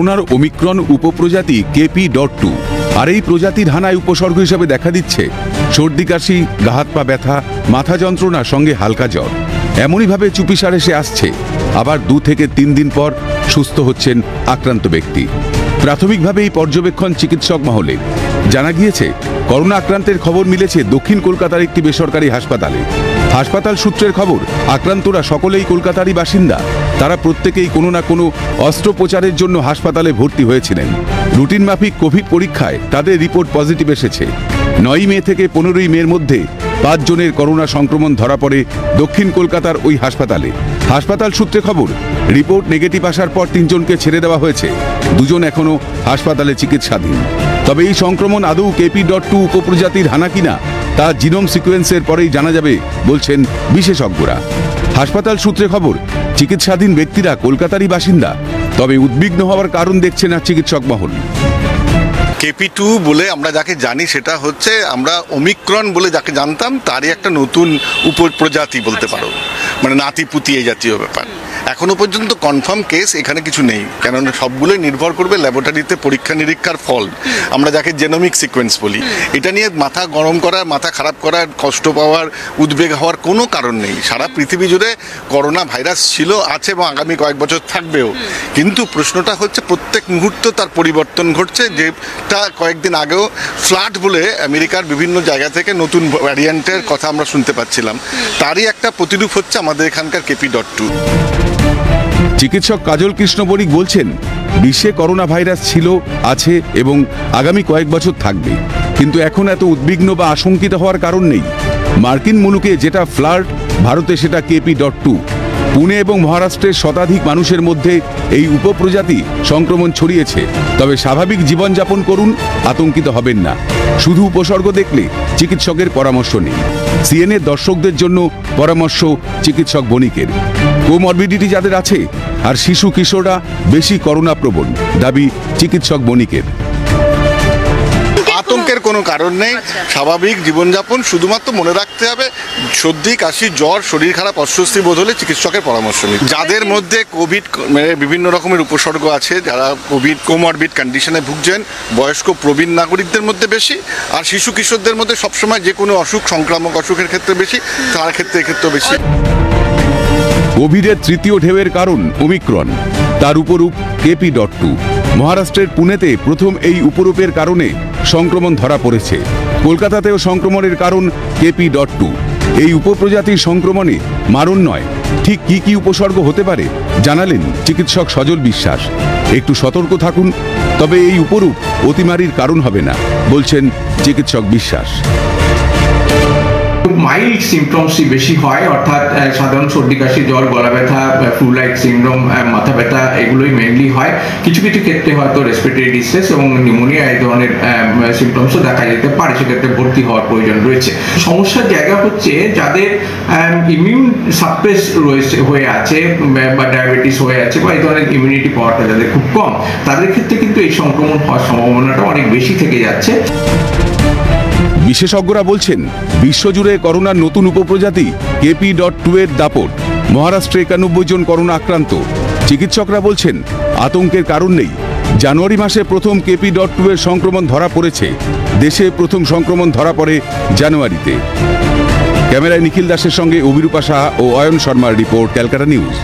করোনার Omicron উপপ্রজাতি KP.2 আর এই প্রজাতির হানায় উপসর্গ হিসেবে দেখা দিচ্ছে সর্দি কাশি, গা হাত পা ব্যথা, মাথা যন্ত্রণা সঙ্গে হালকা জ্বর। এমনইভাবে চুপিসারে সে আসছে, আবার 2 থেকে 3 দিন পর সুস্থ হচ্ছেন আক্রান্ত ব্যক্তি। প্রাথমিকভাবে এই পর্যবেক্ষণ চিকিৎসক মহলে। জানা গিয়েছে করোনা আক্রান্তের খবর মিলেছে দক্ষিণ কলকাতার একটি বেসরকারি হাসপাতালে। হাসপাতাল সূত্রের খবর, আক্রান্তরা সকলেই কলকাতারই বাসিন্দা। তারা প্রত্যেকেই কোনো না কোনো অস্ত্রোপচারের জন্য হাসপাতালে ভর্তি হয়েছিলেন। রুটিন মাফিক কোভিড পরীক্ষায় তাদের রিপোর্ট পজিটিভ এসেছে। 9 মে থেকে 15 মের মধ্যে 5 জনের করোনা সংক্রমণ ধরা পড়ে দক্ষিণ কলকাতার ওই হাসপাতালে। হাসপাতাল সূত্রে খবর, রিপোর্ট নেগেটিভ আসার পর 3 জনকে ছেড়ে দেওয়া হয়েছে। 2 জন এখনো হাসপাতালে চিকিৎসাধীন। তবে এই সংক্রমণ আদৌ KP.2 উপপ্রজাতির হানা কিনা তা জিনোম সিকোয়েন্সের পরেই জানা যাবে বলছেন বিশেষজ্ঞরা। হাসপাতাল সূত্রে খবর, চিকিৎসাধীন ব্যক্তিরা কলকাতারই বাসিন্দা। তবে উদ্বিগ্ন হওয়ার কারণ দেখছে না চিকিৎসক মহল। KP.2 বলে আমরা যাকে জানি সেটা হচ্ছে আমরা ওমিক্রন বলে যাকে জানতাম তারই একটা নতুন উপপ্রজাতি বলতে পারো, মানে নাতিপুতি এই জাতীয় ব্যাপার। এখনো পর্যন্ত কনফার্ম কেস এখানে কিছু নেই, কেননা সবগুলোই নির্ভর করবে ল্যাবরেটরিতে পরীক্ষা নিরীক্ষার ফল, আমরা যাকে জেনোমিক সিকোয়েন্স বলি। এটা নিয়ে মাথা গরম করার, মাথা খারাপ করার, কষ্ট পাওয়ার, উদ্বেগ হওয়ার কোনো কারণ নেই। সারা পৃথিবী জুড়ে করোনা ভাইরাস ছিল, আছে এবং আগামী কয়েক বছর থাকবেও। কিন্তু প্রশ্নটা হচ্ছে প্রত্যেক মুহূর্তে তার পরিবর্তন ঘটছে। যেটা কয়েকদিন আগেও ফ্লাড বলে আমেরিকার বিভিন্ন জায়গা থেকে নতুন ভ্যারিয়েন্টের কথা আমরা শুনতে পাচ্ছিলাম, তারই একটা প্রতিরূপ হচ্ছে আমাদের এখানকার KP.2। চিকিৎসক কাজল কৃষ্ণ বণিক বলছেন, বিশ্বে করোনা ভাইরাস ছিল, আছে এবং আগামী কয়েক বছর থাকবে। কিন্তু এখন এত উদ্বিগ্ন বা আশঙ্কিত হওয়ার কারণ নেই। মার্কিন মুলুকে যেটা ফ্লার্ট, ভারতে সেটা KP.2। পুনে এবং মহারাষ্ট্রের শতাধিক মানুষের মধ্যে এই উপপ্রজাতি সংক্রমণ ছড়িয়েছে। তবে স্বাভাবিক জীবনযাপন করুন, আতঙ্কিত হবেন না। শুধু উপসর্গ দেখলে চিকিৎসকের পরামর্শ নিন। CNN দর্শকদের জন্য পরামর্শ চিকিৎসক বণিকের। কোমরবিডিটি যাদের আছে আর শিশু কিশোররা বেশি করোনা প্রবণ, দাবি চিকিৎসক বণিকের। আতঙ্কের কোনো কারণ নেই, স্বাভাবিক জীবনযাপন। শুধুমাত্র মনে রাখতে হবে সর্দি কাশি জ্বর, শরীর খারাপ, অস্বস্তি বোধ হলে চিকিৎসকের পরামর্শ নিন। যাদের মধ্যে কোভিড বিভিন্ন রকমের উপসর্গ আছে, যারা কোভিড কোমরবিড কন্ডিশনে ভুগছেন, বয়স্ক প্রবীণ নাগরিকদের মধ্যে বেশি, আর শিশু কিশোরদের মধ্যে সবসময় যে কোনো অসুখ, সংক্রামক অসুখের ক্ষেত্রে বেশি, তার ক্ষেত্রে এক্ষেত্রেও বেশি। কোভিডের তৃতীয় ঢেউয়ের কারণ ওমিক্রন, তার উপরূপ KP.2। মহারাষ্ট্রের পুনেতে প্রথম এই উপরূপের কারণে সংক্রমণ ধরা পড়েছে। কলকাতাতেও সংক্রমণের কারণ KP.2। এই উপপ্রজাতির সংক্রমণে মারণ নয়, ঠিক কি কি উপসর্গ হতে পারে জানালেন চিকিৎসক সজল বিশ্বাস। একটু সতর্ক থাকুন, তবে এই উপরূপ অতিমারির কারণ হবে না বলছেন চিকিৎসক বিশ্বাস। মাইল্ড সিমটমসই বেশি হয়, অর্থাৎ সাধারণ সর্দি কাশি, জ্বর, গলা ব্যথা, ফ্লু লাইক সিনড্রোম, মাথা ব্যথা, এগুলোই মেইনলি হয়। কিছু কিছু ক্ষেত্রে হয়তো রেসপিরেটরি ডিস্ট্রেস এবং নিউমোনিয়া এই ধরনের সিমটমসও দেখা যেতে পারে, সেক্ষেত্রে ভর্তি হওয়ার প্রয়োজন রয়েছে। সমস্যার জায়গা হচ্ছে যাদের ইমিউন সাপ্রেস রয়েছে, হয়ে আছে, বা ডায়াবেটিস হয়ে আছে, বা এই ধরনের ইমিউনিটি পাওয়ারটা যাদের খুব কম, তাদের ক্ষেত্রে কিন্তু এই সংক্রমণ হওয়ার সম্ভাবনাটা অনেক বেশি থেকে যাচ্ছে। বিশেষজ্ঞরা বলছেন, বিশ্বজুড়ে করোনার নতুন উপপ্রজাতি KP.2 এর দাপট। মহারাষ্ট্রে 91 জন করোনা আক্রান্ত। চিকিৎসকরা বলছেন, আতঙ্কের কারণ নেই। জানুয়ারি মাসে প্রথম KP.2 এর সংক্রমণ ধরা পড়েছে। দেশে প্রথম সংক্রমণ ধরা পড়ে জানুয়ারিতে। ক্যামেরায় নিখিল দাসের সঙ্গে অভিরূপা সাহা ও অয়ন শর্মার রিপোর্ট, ক্যালকাটা নিউজ।